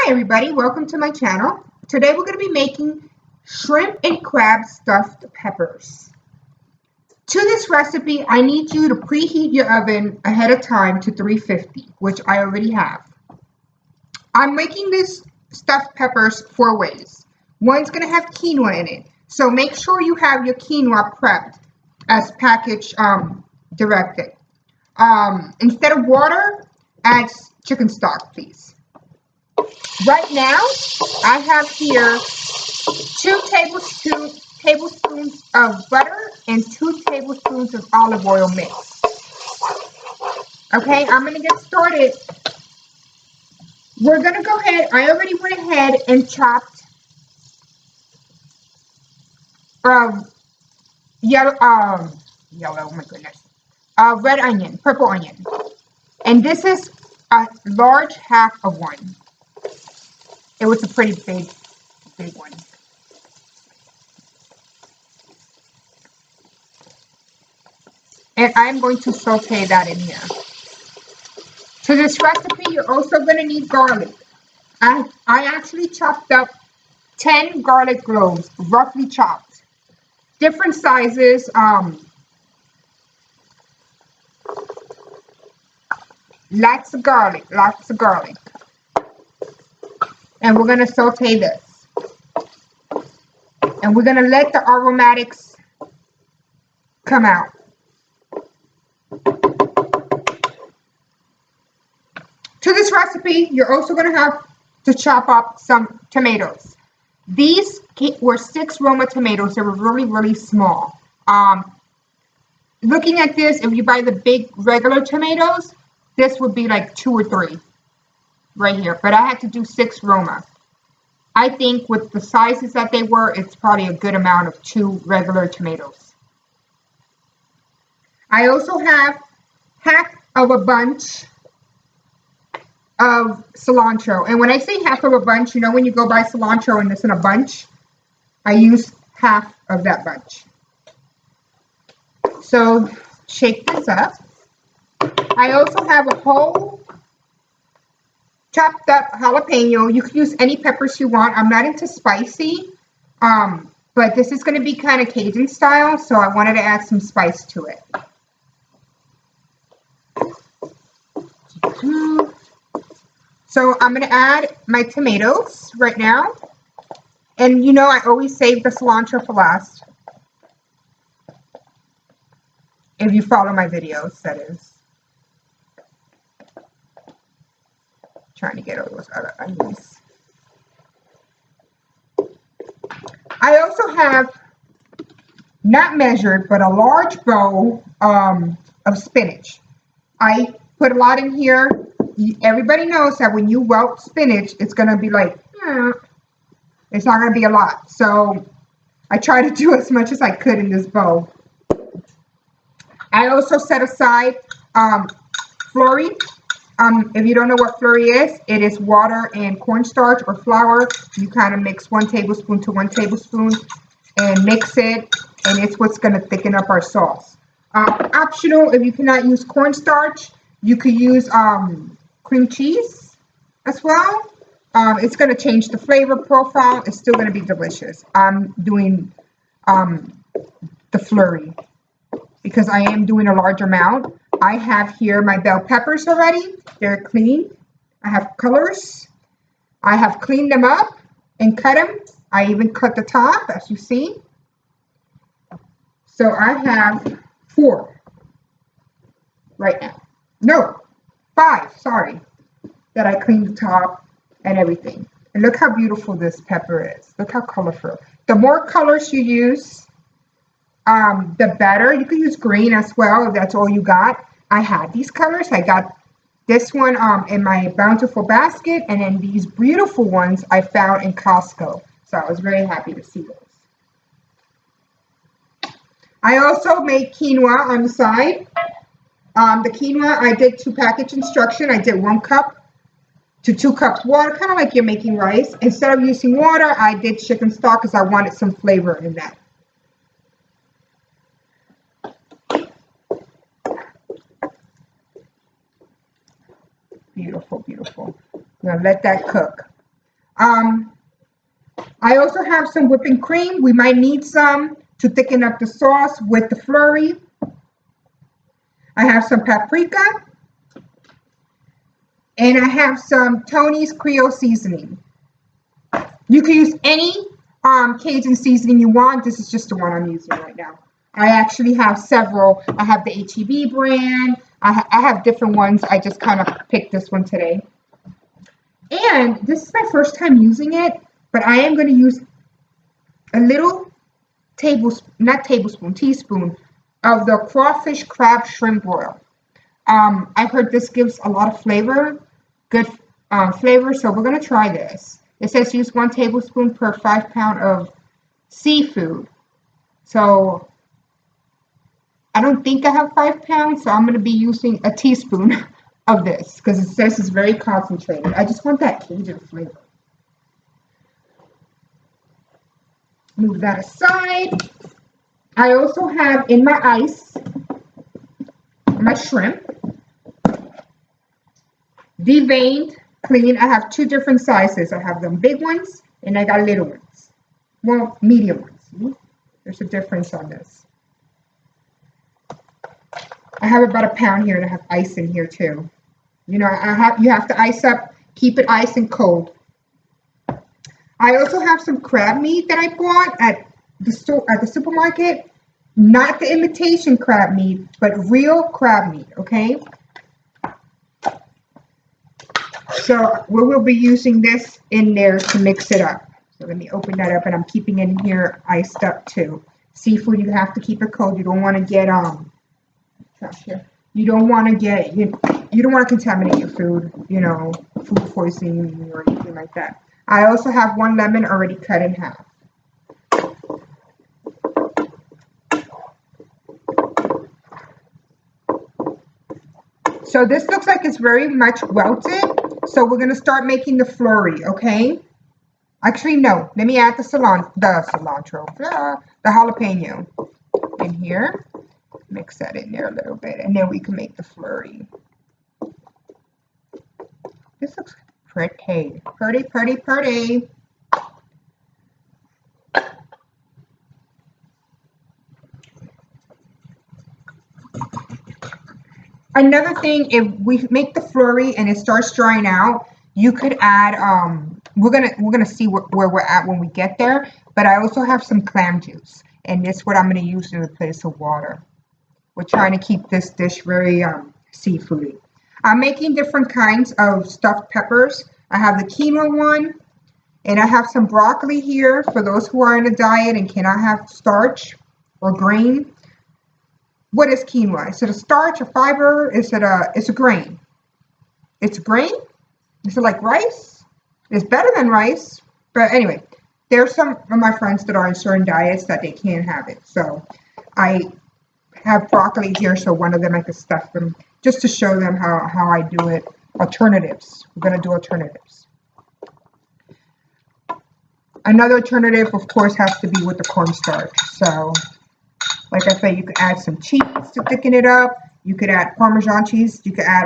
Everybody, welcome to my channel. Today we're going to be making shrimp and crab stuffed peppers. To this recipe, I need you to preheat your oven ahead of time to 350, which I already have. I'm making this stuffed peppers 4 ways. One's going to have quinoa in it, so make sure you have your quinoa prepped as package directed. Instead of water, add chicken stock, please. Right now, I have here 2 tablespoons of butter and 2 tablespoons of olive oil mixed. Okay, I'm going to get started. We're going to go ahead. I already went ahead and chopped yellow, oh my goodness, red onion, purple onion. And this is a large half of one. It was a pretty big one. And I'm going to saute that in here. To this recipe, you're also going to need garlic. I actually chopped up 10 garlic cloves, roughly chopped. Different sizes. Lots of garlic. And we're going to saute this. And we're going to let the aromatics come out. To this recipe, you're also going to have to chop up some tomatoes. These were 6 Roma tomatoes. They were really, really small. Looking at this, if you buy the big regular tomatoes, this would be like 2 or 3 right here. But I had to do 6 Roma. I think with the sizes that they were, it's probably a good amount of 2 regular tomatoes. I also have half of a bunch of cilantro. And when I say half of a bunch, you know when you go buy cilantro and it's in a bunch? I use half of that bunch. So shake this up. I also have a whole chopped up jalapeno. You can use any peppers you want. I'm not into spicy, but this is going to be kind of Cajun style, so I wanted to add some spice to it. So I'm going to add my tomatoes right now. And you know I always save the cilantro for last. If you follow my videos, that is. Trying to get all those other onions. I also have, not measured, but a large bowl of spinach. I put a lot in here. Everybody knows that when you welt spinach, it's going to be like, it's not going to be a lot. So I try to do as much as I could in this bowl. I also set aside flurry. If you don't know what flurry is, it is water and cornstarch or flour. You kind of mix 1 tablespoon to 1 tablespoon and mix it, and it's what's going to thicken up our sauce. Optional, if you cannot use cornstarch, you could use cream cheese as well. It's going to change the flavor profile. It's still going to be delicious. I'm doing the flurry because I am doing a large amount. I have here my bell peppers already. They're clean. I have colors. I have cleaned them up and cut them. I even cut the top, as you see. So I have 4 right now. No, 5, sorry, that I cleaned the top and everything. And look how beautiful this pepper is. Look how colorful. The more colors you use, the better. You can use green as well if that's all you got. I had these colors. I got this one in my Bountiful basket, and then these beautiful ones I found in Costco. So I was very happy to see those. I also made quinoa on the side. The quinoa, I did to package instruction. I did 1 cup to 2 cups water, kind of like you're making rice. Instead of using water, I did chicken stock because I wanted some flavor in that. Beautiful, beautiful. Now let that cook. Um, I also have some whipping cream. We might need some to thicken up the sauce with the flurry. I have some paprika. And I have some Tony's Creole seasoning. You can use any Cajun seasoning you want. This is just the one I'm using right now. I actually have several. I have the HEB brand. I have different ones. I just kind of picked this one today. And this is my first time using it, but I am going to use a little teaspoon of the crawfish crab shrimp oil. I've heard this gives a lot of flavor, good flavor, so we're going to try this. It says use 1 tablespoon per 5 pound of seafood. So I don't think I have 5 pounds, so I'm going to be using a teaspoon of this because it says it's very concentrated. I just want that Cajun flavor. Move that aside. I also have in my ice my shrimp, deveined, clean. I have 2 different sizes. I have them big ones and I got little ones. Well, medium ones. See? There's a difference on this. I have about a pound here and I have ice in here too. You know, you have to ice up, keep it ice and cold. I also have some crab meat that I bought at the store at the supermarket. Not the imitation crab meat, but real crab meat, okay? So we will be using this in there to mix it up. So let me open that up, and I'm keeping it in here iced up too. Seafood, you have to keep it cold. You don't want to get trash here. You don't want to get you don't want to contaminate your food, you know, food poisoning or anything like that. I also have 1 lemon already cut in half. So this looks like it's very much welted. So we're going to start making the flurry, okay? Actually, no. Let me add the cilantro, the jalapeno in here. Mix that in there a little bit, and then we can make the flurry. This looks pretty. Pretty, pretty, pretty. Another thing, if we make the flurry and it starts drying out, you could add we're gonna see where we're at when we get there, but I also have some clam juice, and this is what I'm gonna use in place of water. We're trying to keep this dish very seafoody. I'm making different kinds of stuffed peppers. I have the quinoa one, and I have some broccoli here for those who are in a diet and cannot have starch or grain. What is quinoa? Is it a starch, a fiber? It's a grain. It's a grain? Is it like rice? It's better than rice. But anyway, there's some of my friends that are in certain diets that they can't have it. So I have broccoli here, so one of them I could stuff them just to show them how I do it. Alternatives. We're going to do alternatives. Another alternative, of course, has to be with the cornstarch. So like I said, you could add some cheese to thicken it up. You could add Parmesan cheese. You could add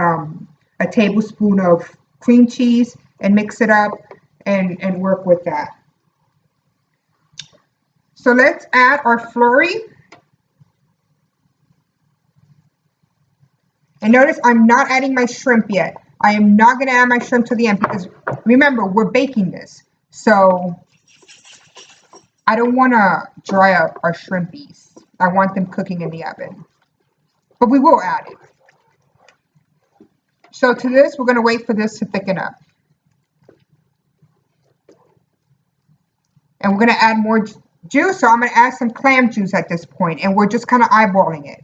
a tablespoon of cream cheese and mix it up and work with that. So let's add our flurry. And notice I'm not adding my shrimp yet. I am not going to add my shrimp to the end because remember, we're baking this. So I don't want to dry up our shrimpies. I want them cooking in the oven. But we will add it. So to this, we're going to wait for this to thicken up. And we're going to add more juice. So I'm going to add some clam juice at this point. And we're just kind of eyeballing it.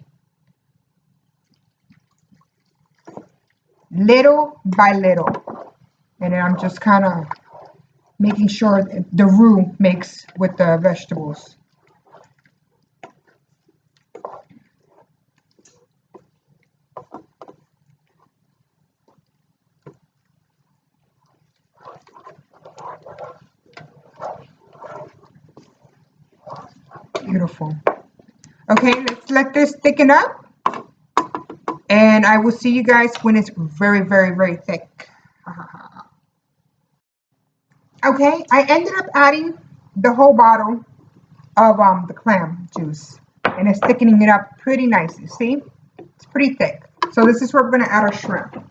Little by little. And then I'm just kind of making sure the roux mix with the vegetables. Beautiful. Okay, let's let this thicken up. And I will see you guys when it's very, very, very thick. Okay, I ended up adding the whole bottle of the clam juice, and it's thickening it up pretty nicely. See, it's pretty thick. So this is where we're going to add our shrimp.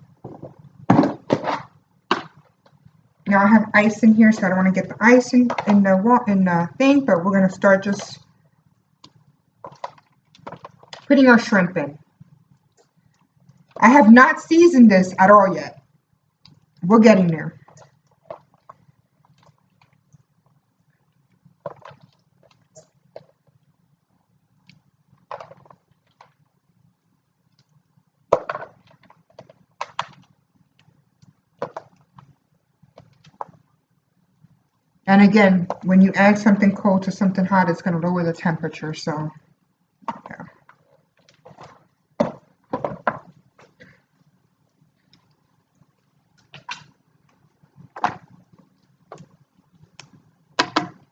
Now I have ice in here, so I don't want to get the ice in the thing, but we're going to start just putting our shrimp in. I have not seasoned this at all yet. We're getting there. And again, when you add something cold to something hot, it's going to lower the temperature. So, yeah.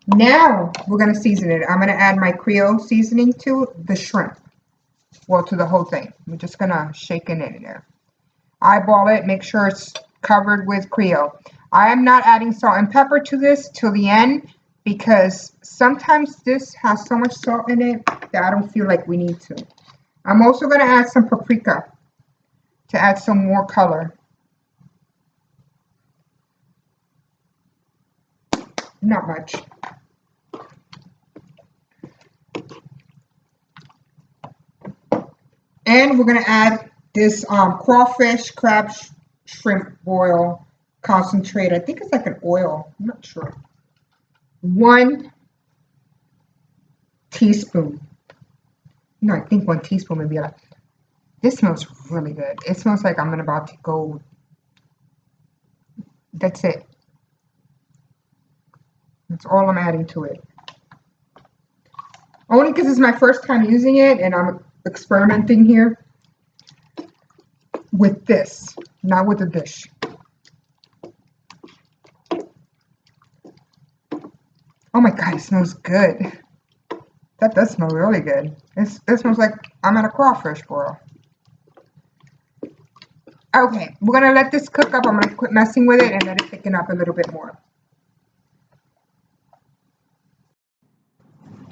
Now we're going to season it. I'm going to add my Creole seasoning to the shrimp. Well, to the whole thing. We're just going to shake it in there. Eyeball it. Make sure it's covered with Creole. I am not adding salt and pepper to this till the end because sometimes this has so much salt in it that I don't feel like we need to. I'm also going to add some paprika to add some more color. Not much. And we're going to add this crawfish crab shrimp oil concentrate. I think it's like an oil. I'm not sure. 1 teaspoon. No, I think 1 teaspoon would be like. This smells really good. It smells like I'm about to go. That's it. That's all I'm adding to it. Only because it's my first time using it and I'm experimenting here with this, not with the dish. Oh my God, it smells good. That does smell really good. It smells like I'm at a crawfish boil. Okay, we're gonna let this cook up. I'm gonna quit messing with it and let it thicken up a little bit more.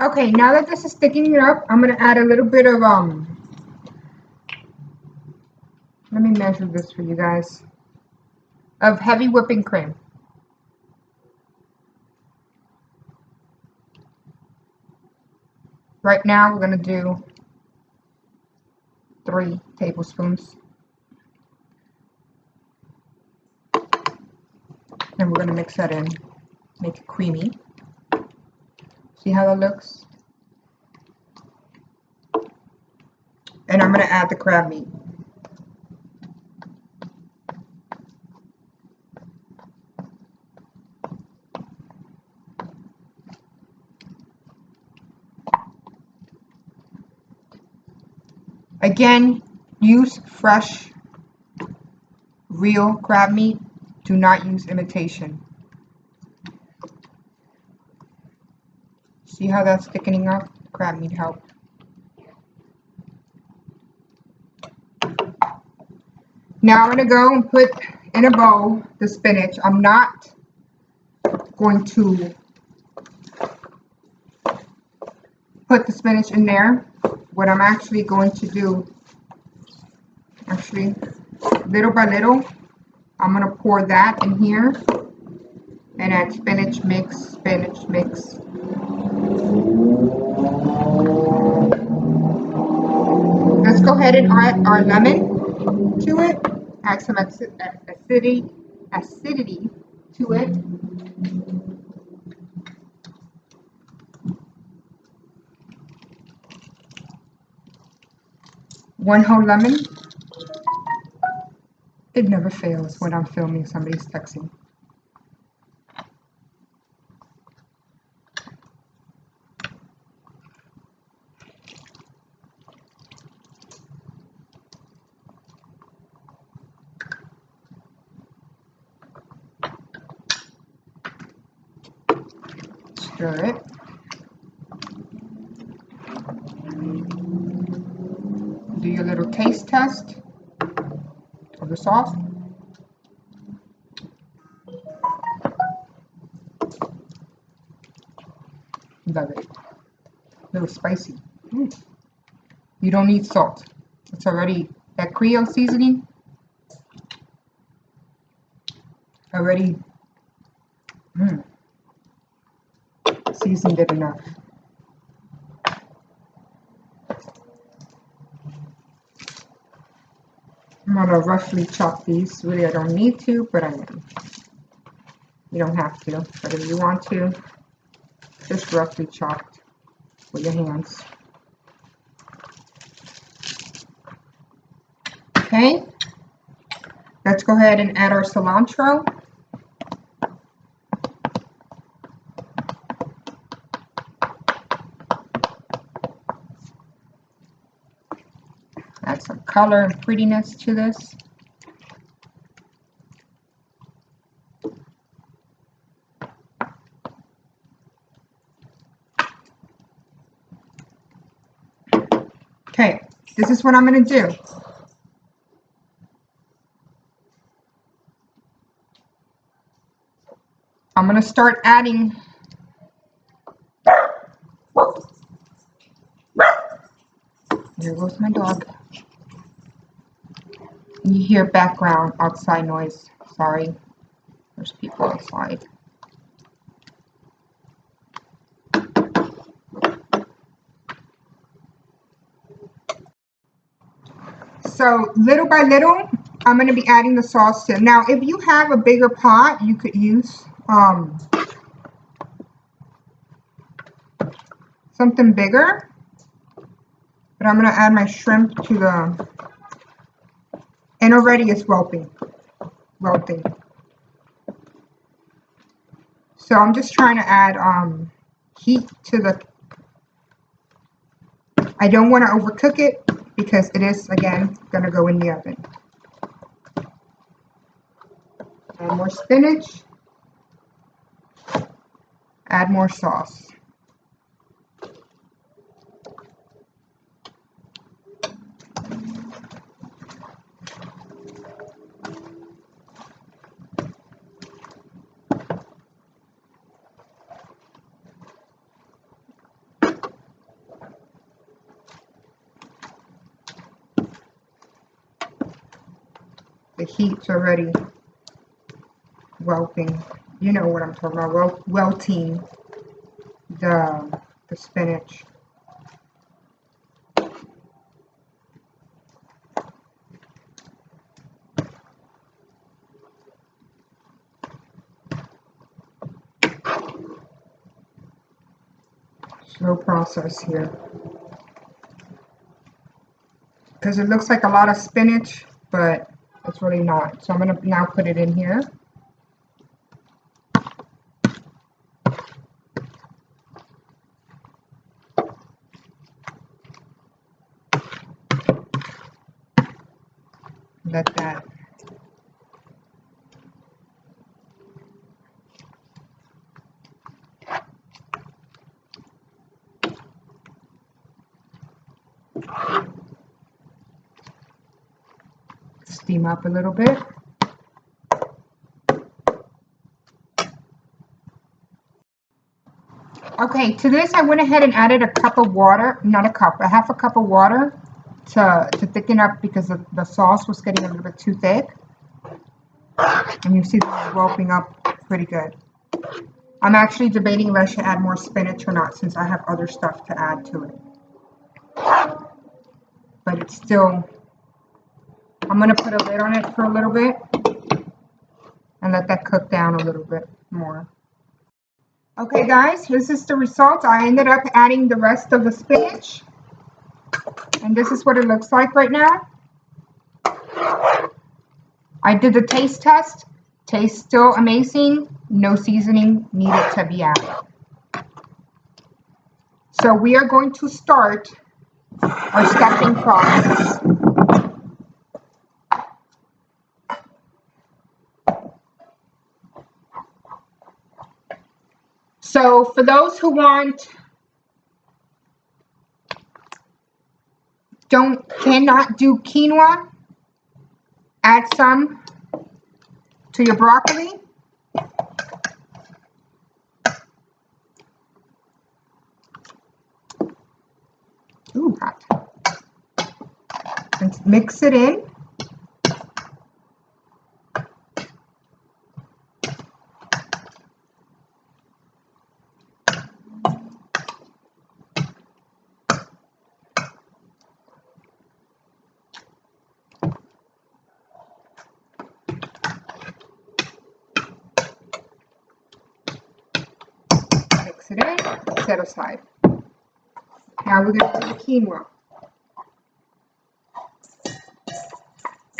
Okay, now that this is thickening up, I'm gonna add a little bit of let me measure this for you guys, of heavy whipping cream. Right now, we're gonna do 3 tablespoons. And we're gonna mix that in, make it creamy. See how that looks? And I'm gonna add the crab meat. Again, use fresh, real crab meat. Do not use imitation. See how that's thickening up? Crab meat helped. Now I'm going to go and put in a bowl the spinach. I'm not going to put the spinach in there. What I'm actually going to do, little by little, I'm going to pour that in here and add spinach mix, spinach mix. Let's go ahead and add our lemon to it. Add some acidity to it. One whole lemon. It never fails when I'm filming, somebody's texting. Stir it. Do your little taste test of the sauce. Love it. A little spicy. You don't need salt. It's already, that Creole seasoning already seasoned it enough. I'm gonna roughly chop these. Really, I don't need to, but I am. You don't have to, but if you want to, just roughly chopped with your hands. Okay, let's go ahead and add our cilantro. Add some color and prettiness to this. Okay, this is what I'm going to do. I'm going to start adding here goes my dog. You hear background outside noise. Sorry, there's people outside. So little by little, I'm going to be adding the sauce to. Now, if you have a bigger pot, you could use something bigger. But I'm going to add my shrimp to the, and already it's wilting. So I'm just trying to add heat to the, I don't want to overcook it because it is, again, going to go in the oven. Add more spinach. Add more sauce. The heat's already welting. You know what I'm talking about. Welting the spinach. Slow process here. Because it looks like a lot of spinach, but it's really not. So I'm going to now put it in here. Let that steam up a little bit. Okay, to this I went ahead and added a cup of water, not a cup, a half a cup of water to thicken up because the sauce was getting a little bit too thick. And you see it's whelping up pretty good. I'm actually debating if I should add more spinach or not since I have other stuff to add to it. But it's still, I'm going to put a lid on it for a little bit and let that cook down a little bit more. Okay guys, this is the result. I ended up adding the rest of the spinach. And this is what it looks like right now. I did the taste test. Tastes still amazing. No seasoning needed to be added. So we are going to start our stuffing process. So for those who cannot do quinoa, add some to your broccoli. Hot. And mix it in. Mix it in, set aside. Now we're going to do the quinoa.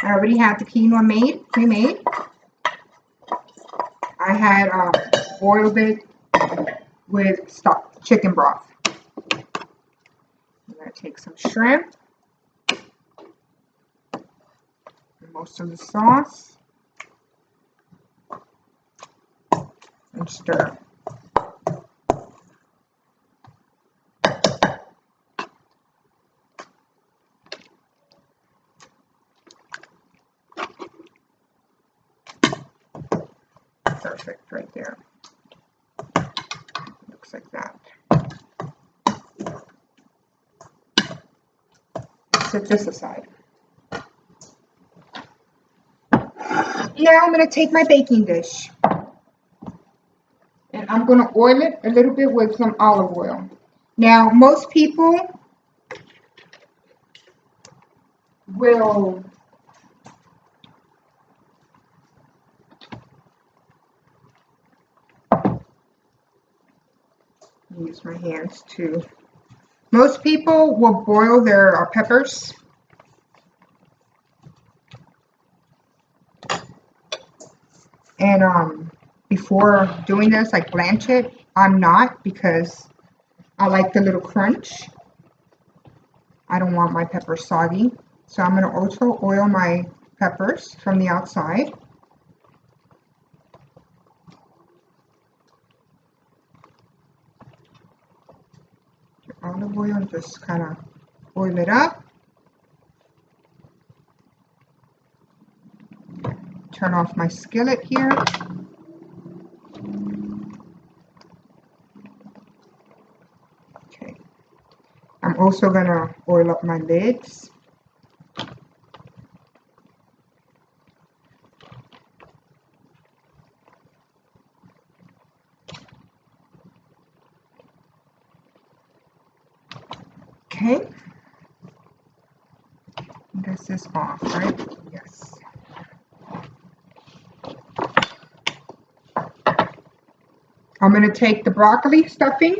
I already had the quinoa pre-made. I had boiled it with chicken broth. I'm going to take some shrimp, most of the sauce, and stir. Perfect right there. Looks like that. Set this aside. Now I'm going to take my baking dish and I'm going to oil it a little bit with some olive oil. Now most people will use my hands too. Most people will boil their peppers. And before doing this, like blanch it. I'm not, because I like the little crunch. I don't want my peppers soggy. So I'm going to also oil my peppers from the outside. Olive oil and just kind of oil it up. Turn off my skillet here. Okay. I'm also going to oil up my lids. Okay. This is off, right? Yes. I'm going to take the broccoli stuffing.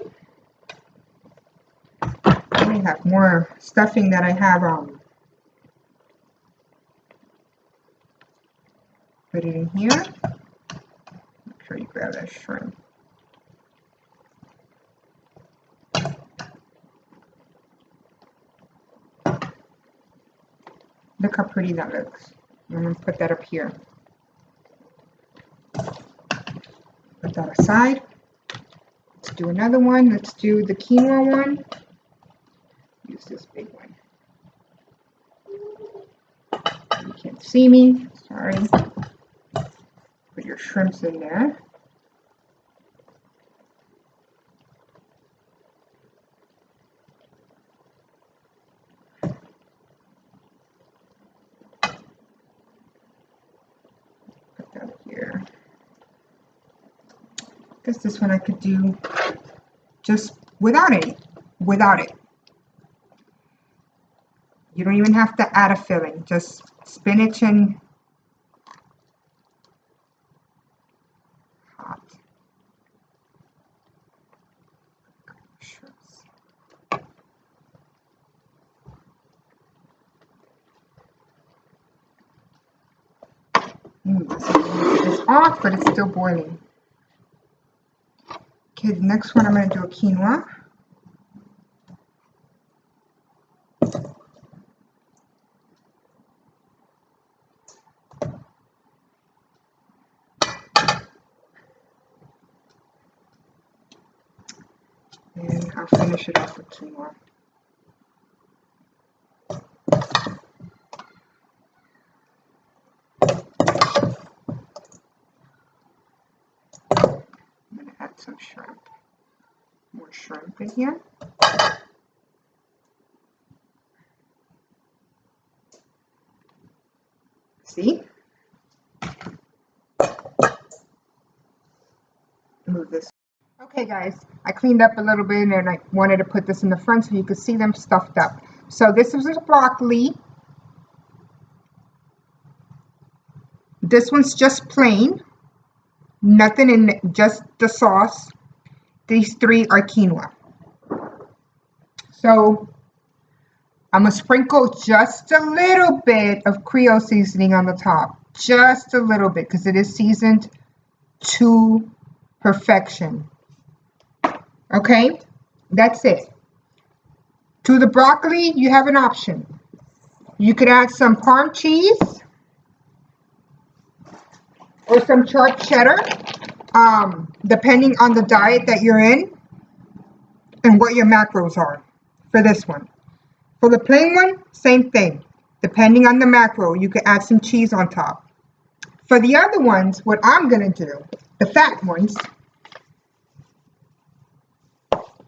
I may have more stuffing that I have put it in here. Make sure you grab that shrimp. Look how pretty that looks. I'm going to put that up here. Put that aside. Let's do another one. Let's do the quinoa one. Use this big one. You can't see me. Sorry. Put your shrimps in there. Put that here. I guess this one I could do just without it. You don't even have to add a filling. Just spinach and hot. Shrimps. It's off, but it's still boiling. Okay, the next one I'm going to do a quinoa. And I'll finish it off with quinoa. I'm going to add some shrimp. More shrimp in here. See? Move this. Okay guys, I cleaned up a little bit and I wanted to put this in the front so you could see them stuffed up. So this is the broccoli. This one's just plain. Nothing in it, just the sauce. These three are quinoa. So I'm going to sprinkle just a little bit of Creole seasoning on the top. Just a little bit because it is seasoned to perfection. Okay, that's it. To the broccoli, you have an option. You could add some Parm cheese or some chopped cheddar, depending on the diet that you're in and what your macros are for this one. For the plain one, same thing. Depending on the macro, you could add some cheese on top. For the other ones, what I'm going to do, the fat ones,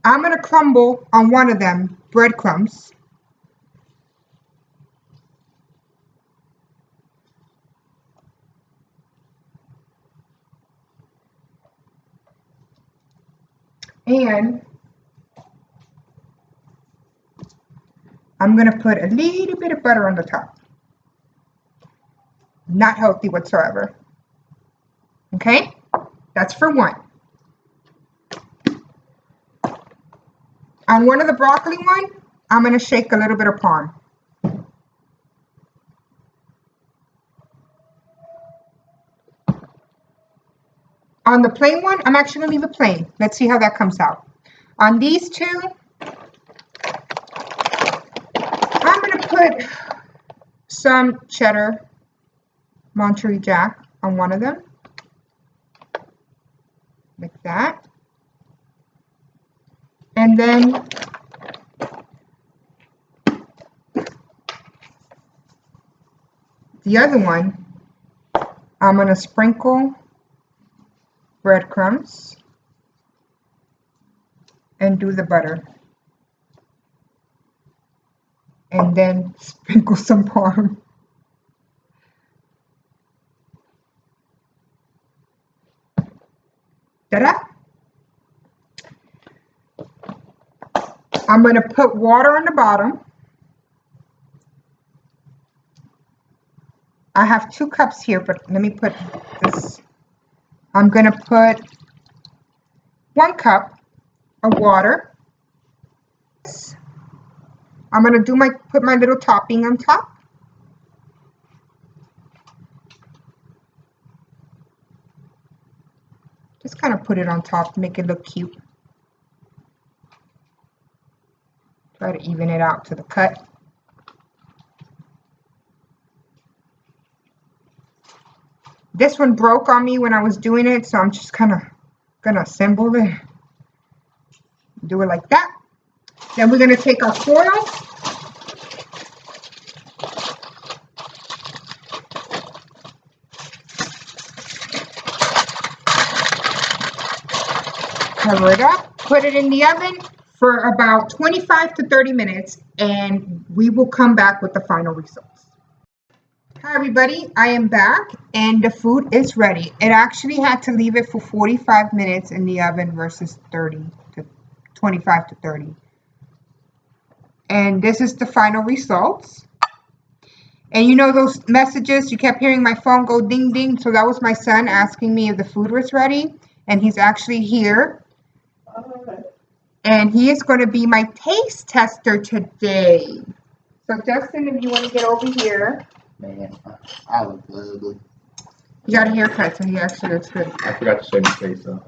I'm going to crumble on one of them breadcrumbs. And I'm going to put a little bit of butter on the top. Not healthy whatsoever. Okay? That's for one. On one of the broccoli one, I'm going to shake a little bit of Parm. On the plain one, I'm actually going to leave it plain. Let's see how that comes out. On these two, I'm going to put some cheddar Monterey Jack on one of them. Like that. And then the other one, I'm going to sprinkle breadcrumbs and do the butter. And then sprinkle some Parm. Ta-da! I'm going to put water on the bottom. I have 2 cups here, but let me put this. I'm going to put 1 cup of water. I'm going to put my little topping on top. Just kind of put it on top to make it look cute. Try to even it out to the cut. This one broke on me when I was doing it, so I'm just kind of gonna assemble it. Do it like that. Then we're gonna take our foil. Cover it up, put it in the oven for about 25 to 30 minutes, and we will come back with the final results. Hi everybody, I am back and the food is ready. It actually had to leave it for 45 minutes in the oven versus 25 to 30. And this is the final results. And you know those messages, you kept hearing my phone go ding ding, so that was my son asking me if the food was ready, and he's actually here. And he is going to be my taste tester today. So Justin, if you want to get over here. Man, I look ugly. You got a haircut, so he actually looks good. I forgot to shave my face though.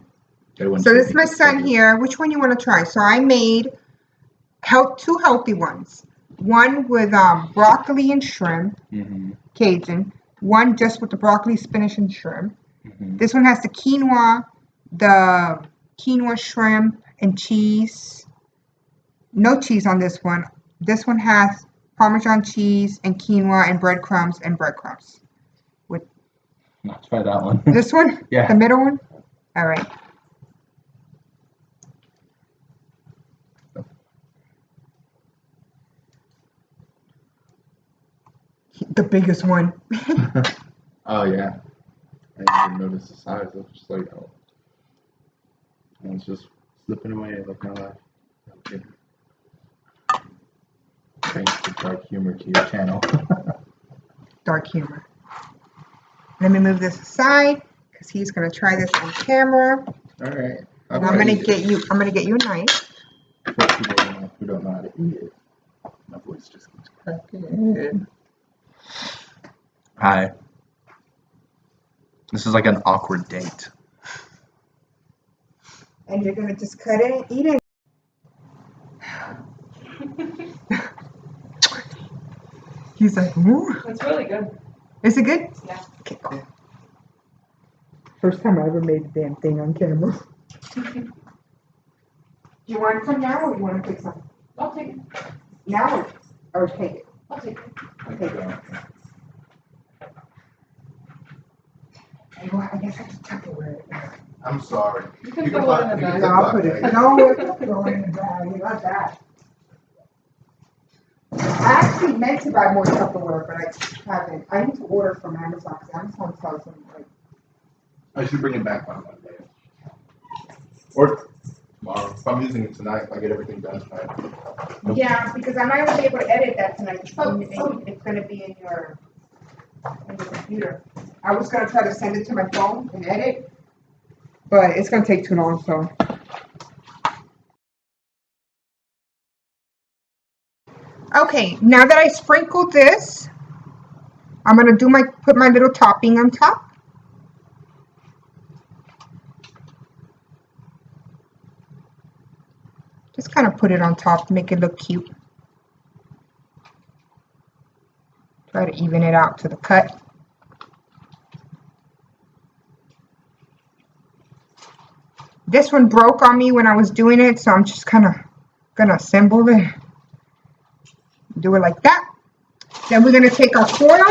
So this is my son here. Which one you want to try? So I made 2 healthy ones. One with broccoli and shrimp, Cajun. One just with the broccoli, spinach, and shrimp. This one has the quinoa shrimp, and cheese. No cheese on this one. This one has Parmesan cheese and quinoa and breadcrumbs and breadcrumbs. I'll try that one. This one? Yeah. The middle one? All right. The biggest one. Oh yeah. I didn't even notice the size. I was just like, oh. And it's just slipping away like my life. Okay. Thanks to dark humor to your channel. Dark humor. Let me move this aside because he's gonna try this on camera. Alright. And I'm gonna get you a knife. For people who don't know how to eat it. My voice just keeps cracking. Hi. This is like an awkward date. And you're gonna just cut it and eat it. He's like, ooh. It's really good. Is it good? Yeah. Okay, cool. First time I ever made a damn thing on camera. Do you want some now or you want to take some? I'll take it. Now or take it? I'll take it. Okay. I guess I have to Tupperware it. I'm sorry. You can throw it in the bag. No, I'll put it. No, it's not going in the bag. You got that. I actually meant to buy more Tupperware, but I haven't. I need to order from Amazon because Amazon sells them like. I should bring it back on Monday. Or tomorrow. If I'm using it tonight, if I get everything done tonight. Yeah, because I might not be able to edit that tonight. It's going to be in your computer. I was going to try to send it to my phone and edit, but it's going to take too long, so. Okay, now that I sprinkled this, I'm going to put my little topping on top. Just kind of put it on top to make it look cute. Try to even it out to the cut. This one broke on me when I was doing it, so I'm just kind of gonna assemble it. Do it like that. Then we're gonna take our foil.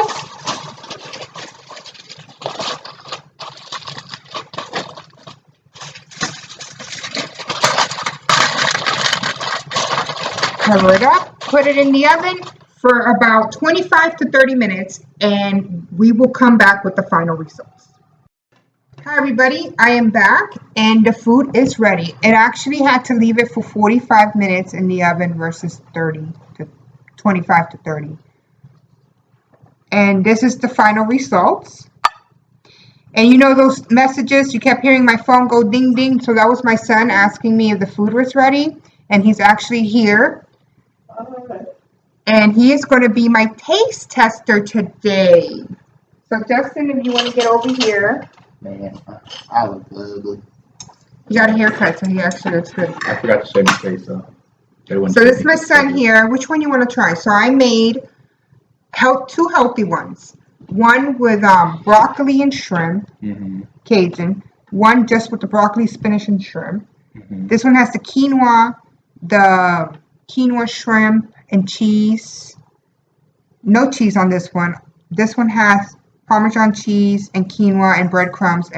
Cover it up, put it in the oven for about 25 to 30 minutes, and we will come back with the final results. Hi everybody, I am back and the food is ready. It actually had to leave it for 45 minutes in the oven versus 25 to 30. And this is the final results. And you know those messages, you kept hearing my phone go ding ding, so that was my son asking me if the food was ready, and he's actually here. And he is going to be my taste tester today. So Justin, if you want to get over here. Man, I look ugly. He got a haircut, so he actually looks good. I forgot to shave my face though. So this is my son here. Which one you want to try? So I made two healthy ones. One with broccoli and shrimp, Cajun. One just with the broccoli, spinach, and shrimp. This one has the quinoa, shrimp, and cheese. No cheese on this one. This one has Parmesan cheese and quinoa and breadcrumbs.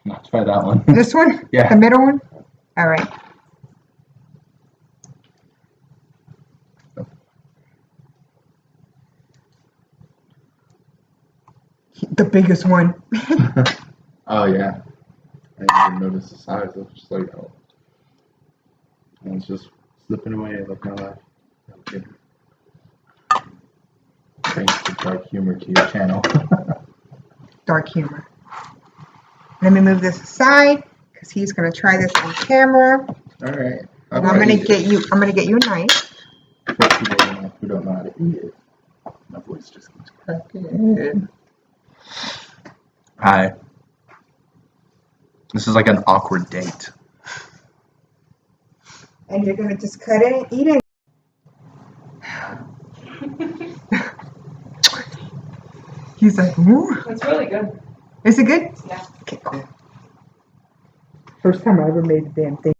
Let's try that one. This one? Yeah. The middle one? All right. The biggest one. Oh yeah. I didn't even notice the size. I was just like, oh. And it's just slipping away like my life. Okay. Thanks to dark humor to your channel. Dark humor. Let me move this aside because he's gonna try this on camera. Alright. And I'm gonna get you a knife. For people who don't know how to eat it. My voice just keeps cracking. Hi. This is like an awkward date. And you're gonna just cut it and eat it. He's like, ooh. It's really good. Is it good? Yeah. Okay, cool. First time I ever made a damn thing.